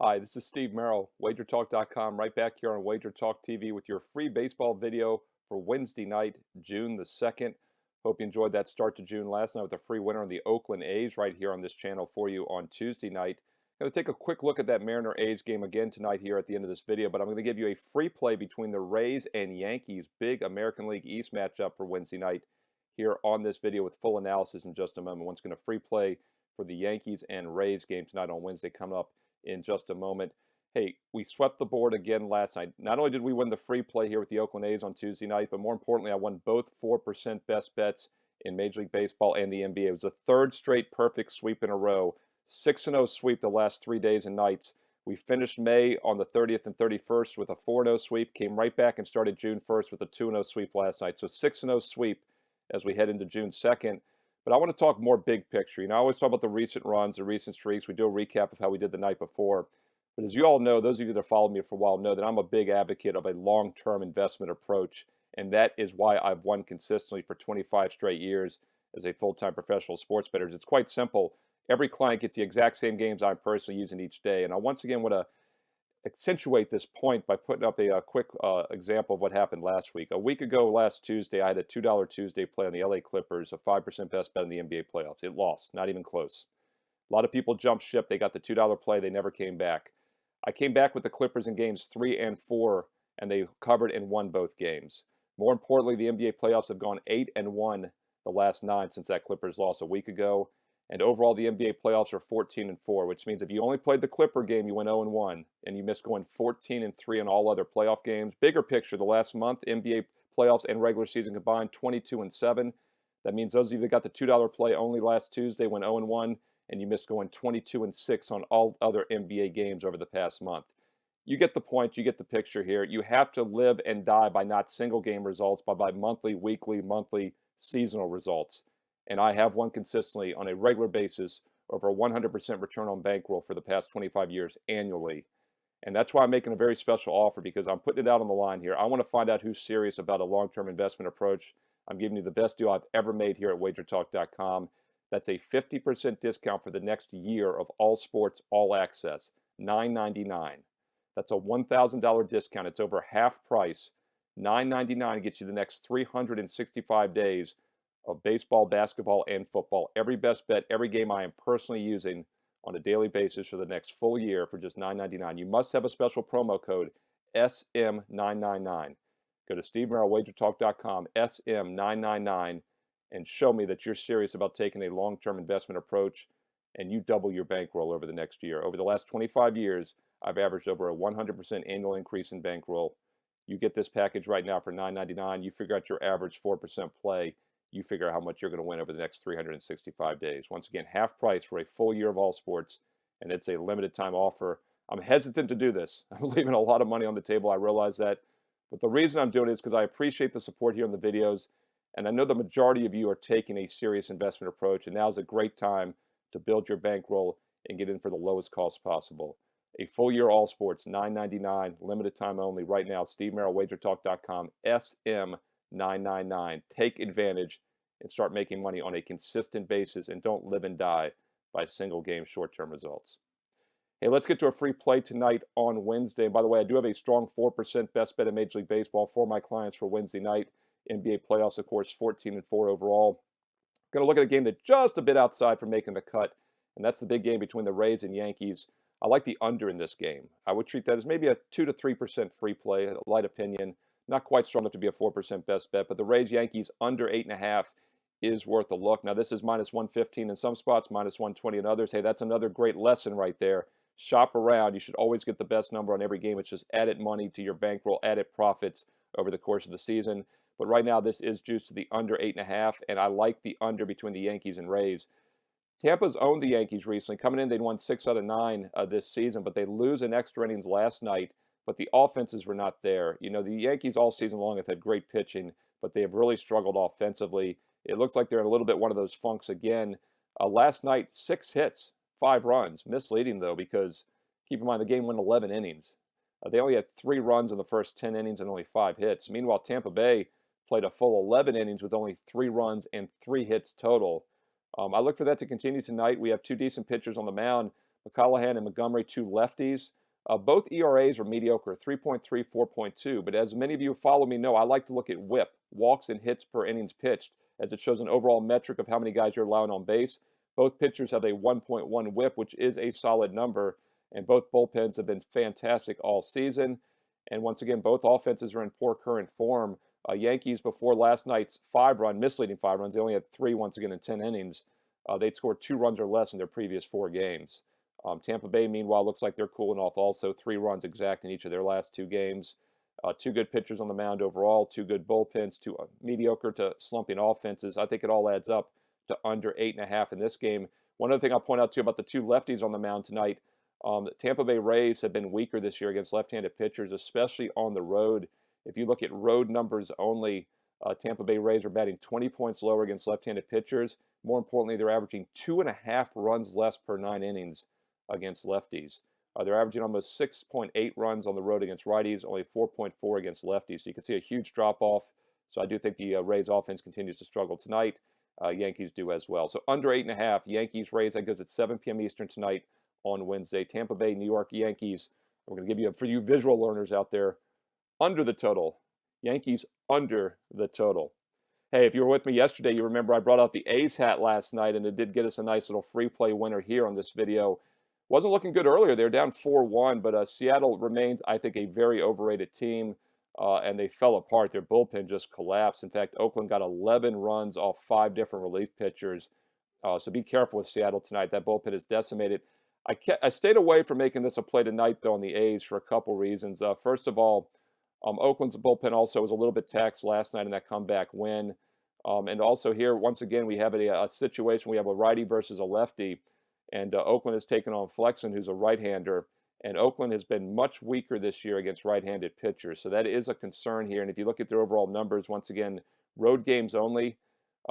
Hi, this is Steve Merril, WagerTalk.com, right back here on WagerTalk TV with your free baseball video for Wednesday night, June the 2nd. Hope you enjoyed that start to June last night with a free winner on the Oakland A's right here on this channel for you on Tuesday night. Going to take a quick look at that Mariner A's game again tonight here at the end of this video, but I'm going to give you a free play between the Rays and Yankees, big American League East matchup for Wednesday night here on this video with full analysis in just a moment. Once again, a free play for the Yankees and Rays game tonight on Wednesday coming up in just a moment. Hey, we swept the board again last night. Not only did we win the free play here with the Oakland A's on Tuesday night, but more importantly, I won both 4% best bets in Major League Baseball and the NBA. It was the third straight perfect sweep in a row. 6-0 sweep the last 3 days and nights. We finished May on the 30th and 31st with a 4-0 sweep, came right back and started June 1st with a 2-0 sweep last night. So 6-0 sweep as we head into June 2nd. But I want to talk more big picture. I always talk about the recent runs, the recent streaks. We do a recap of how we did the night before. But as you all know, those of you that have followed me for a while know that I'm a big advocate of a long-term investment approach. And that is why I've won consistently for 25 straight years as a full-time professional sports bettor. It's quite simple. Every client gets the exact same games I'm personally using each day. And I once again want to accentuate this point by putting up a quick example of what happened last week. A week ago, last Tuesday, I had a $2 Tuesday play on the LA Clippers, a 5% best bet in the NBA playoffs. It lost, not even close. A lot of people jumped ship. They got the $2 play. They never came back. I came back with the Clippers in games 3 and 4, and they covered and won both games. More importantly, the NBA playoffs have gone 8 and 1 the last 9 since that Clippers loss a week ago. And overall, the NBA playoffs are 14 and 4, which means if you only played the Clipper game, you went 0 and 1, and you missed going 14 and 3 in all other playoff games. Bigger picture, the last month, NBA playoffs and regular season combined, 22 and 7. That means those of you that got the $2 play only last Tuesday went 0 and 1, and you missed going 22 and 6 on all other NBA games over the past month. You get the point. You get the picture here. You have to live and die by not single game results, but by monthly, weekly, monthly, seasonal results. And I have won consistently on a regular basis over a 100% return on bankroll for the past 25 years annually. And that's why I'm making a very special offer, because I'm putting it out on the line here. I want to find out who's serious about a long-term investment approach. I'm giving you the best deal I've ever made here at WagerTalk.com. That's a 50% discount for the next year of all sports, all access, $9.99. That's a $1,000 discount. It's over half price. $9.99 gets you the next 365 days of baseball, basketball, and football. Every best bet, every game I am personally using on a daily basis for the next full year for just $9.99. You must have a special promo code SM999. Go to SteveMerrillWagerTalk.com, SM999, and show me that you're serious about taking a long-term investment approach, and you double your bankroll over the next year. Over the last 25 years, I've averaged over a 100% annual increase in bankroll. You get this package right now for $9.99. You figure out your average 4% play. You figure out how much you're going to win over the next 365 days. Once again, half price for a full year of all sports, and it's a limited time offer. I'm hesitant to do this. I'm leaving a lot of money on the table. I realize that. But the reason I'm doing it is because I appreciate the support here in the videos, and I know the majority of you are taking a serious investment approach, and now's a great time to build your bankroll and get in for the lowest cost possible. A full year all sports, $9.99, limited time only. Right now, SteveMerrillWagerTalk.com, SM999. Take advantage and start making money on a consistent basis, and don't live and die by single game short-term results. Hey, let's get to a free play tonight on Wednesday. And by the way, I do have a strong 4% best bet in Major League Baseball for my clients for Wednesday night. NBA playoffs, of course, 14 and 4 overall. Going to look at a game that's just a bit outside from making the cut, and that's the big game between the Rays and Yankees. I like the under in this game. I would treat that as maybe a 2 to 3% free play, a light opinion. Not quite strong enough to be a 4% best bet, but the Rays-Yankees under 8.5 is worth a look. Now, this is minus 115 in some spots, minus 120 in others. Hey, that's another great lesson right there. Shop around. You should always get the best number on every game. It's just added money to your bankroll, added profits over the course of the season. But right now, this is juiced to the under 8.5, and I like the under between the Yankees and Rays. Tampa's owned the Yankees recently. Coming in, they'd won 6 out of 9 this season, but they lose in extra innings last night. But the offenses were not there. The Yankees all season long have had great pitching, but they have really struggled offensively. It looks like they're in a little bit one of those funks again. Last night, 6 hits, 5 runs. Misleading, though, because keep in mind the game went 11 innings. They only had 3 runs in the first 10 innings and only 5 hits. Meanwhile, Tampa Bay played a full 11 innings with only 3 runs and 3 hits total. I look for that to continue tonight. We have 2 decent pitchers on the mound, McCollahan and Montgomery, two lefties. Both ERAs are mediocre, 3.3, 4.2. But as many of you who follow me know, I like to look at WHIP, walks and hits per innings pitched, as it shows an overall metric of how many guys you're allowing on base. Both pitchers have a 1.1 WHIP, which is a solid number, and both bullpens have been fantastic all season. And once again, both offenses are in poor current form. Yankees, before last night's misleading 5 runs, they only had three once again in 10 innings. They'd scored 2 runs or less in their previous 4 games. Tampa Bay, meanwhile, looks like they're cooling off also, 3 runs exact in each of their last 2 games. Two good pitchers on the mound overall, two good bullpens, two mediocre to slumping offenses. I think it all adds up to under 8.5 in this game. One other thing I'll point out, too, about the two lefties on the mound tonight, the Tampa Bay Rays have been weaker this year against left-handed pitchers, especially on the road. If you look at road numbers only, Tampa Bay Rays are batting 20 points lower against left-handed pitchers. More importantly, they're averaging 2.5 runs less per 9 innings against lefties. They're averaging almost 6.8 runs on the road against righties, only 4.4 against lefties. So you can see a huge drop-off. So I do think the Rays offense continues to struggle tonight. Yankees do as well. So under 8.5, Yankees, Rays, that goes at 7 p.m. Eastern tonight on Wednesday. Tampa Bay, New York Yankees. We're going to give you, for you visual learners out there, under the total. Yankees under the total. Hey, if you were with me yesterday, you remember I brought out the A's hat last night, and it did get us a nice little free play winner here on this video. Wasn't looking good earlier. They're down 4-1, but Seattle remains, I think, a very overrated team, and they fell apart. Their bullpen just collapsed. In fact, Oakland got 11 runs off 5 different relief pitchers. So be careful with Seattle tonight. That bullpen is decimated. I stayed away from making this a play tonight, though, on the A's for a couple reasons. First of all, Oakland's bullpen also was a little bit taxed last night in that comeback win. And also here, once again, we have a situation. We have a righty versus a lefty. And Oakland has taken on Flexen, who's a right-hander. And Oakland has been much weaker this year against right-handed pitchers. So that is a concern here. And if you look at their overall numbers, once again, road games only,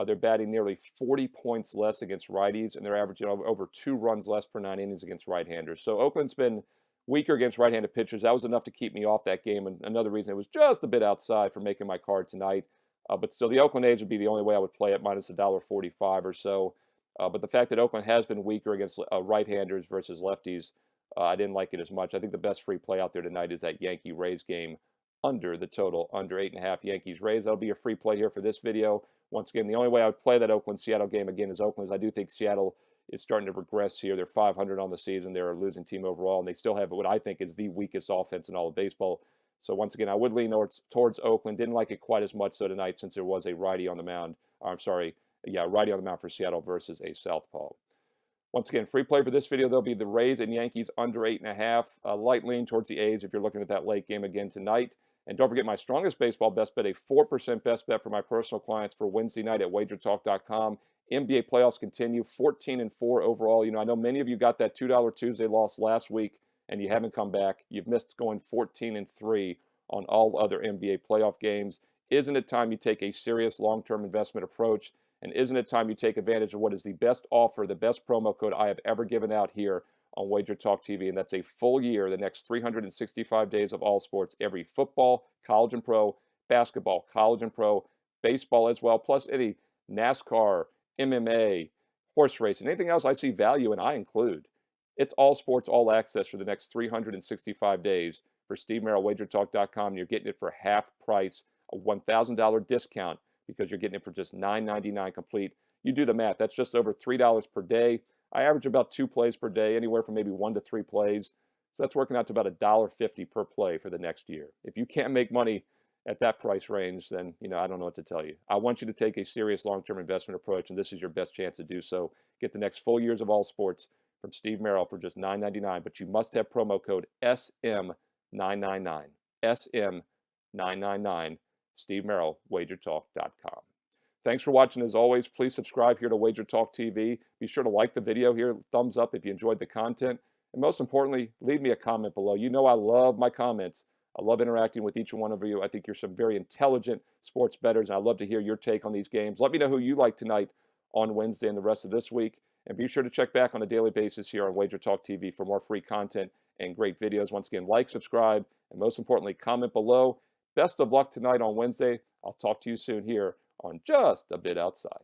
they're batting nearly 40 points less against righties, and they're averaging over 2 runs less per 9 innings against right-handers. So Oakland's been weaker against right-handed pitchers. That was enough to keep me off that game. And another reason it was just a bit outside for making my card tonight. But still, the Oakland A's would be the only way I would play it, minus $1.45 or so. But the fact that Oakland has been weaker against right-handers versus lefties, I didn't like it as much. I think the best free play out there tonight is that Yankee-Rays game under the total, under 8.5 Yankees-Rays. That'll be a free play here for this video. Once again, the only way I would play that Oakland-Seattle game again is Oakland, is I do think Seattle is starting to regress here. They're 500 on the season. They're a losing team overall, and they still have what I think is the weakest offense in all of baseball. So once again, I would lean towards Oakland. Didn't like it quite as much so tonight since there was a righty on the mound. Righty on the mound for Seattle versus a southpaw. Once again, free play for this video, there'll be the Rays and Yankees under 8.5. Light lean towards the A's if you're looking at that late game again tonight. And don't forget my strongest baseball best bet, a 4% best bet for my personal clients for Wednesday night at WagerTalk.com. NBA playoffs continue, 14-4 overall. You know, I know many of you got that $2 Tuesday loss last week, and you haven't come back. You've missed going 14-3 on all other NBA playoff games. Isn't it time you take a serious long-term investment approach? And isn't it time you take advantage of what is the best offer, the best promo code I have ever given out here on Wager Talk TV? And that's a full year, the next 365 days of all sports, every football, college and pro, basketball, college and pro, baseball as well, plus any NASCAR, MMA, horse racing, anything else I see value in, I include. It's all sports, all access for the next 365 days for Steve Merril, WagerTalk.com. You're getting it for half price, a $1,000 discount, because you're getting it for just $9.99 complete. You do the math. That's just over $3 per day. I average about 2 plays per day, anywhere from maybe 1 to 3 plays. So that's working out to about $1.50 per play for the next year. If you can't make money at that price range, then, I don't know what to tell you. I want you to take a serious long-term investment approach, and this is your best chance to do so. Get the next full years of all sports from Steve Merril for just $9.99, but you must have promo code SM999. SM999. Steve Merril, WagerTalk.com. Thanks for watching. As always, please subscribe here to Wager Talk TV. Be sure to like the video here, thumbs up if you enjoyed the content. And most importantly, leave me a comment below. You know I love my comments. I love interacting with each one of you. I think you're some very intelligent sports bettors, and I'd love to hear your take on these games. Let me know who you like tonight on Wednesday and the rest of this week. And be sure to check back on a daily basis here on Wager Talk TV for more free content and great videos. Once again, like, subscribe, and most importantly, comment below. Best of luck tonight on Wednesday. I'll talk to you soon here on Just a Bit Outside.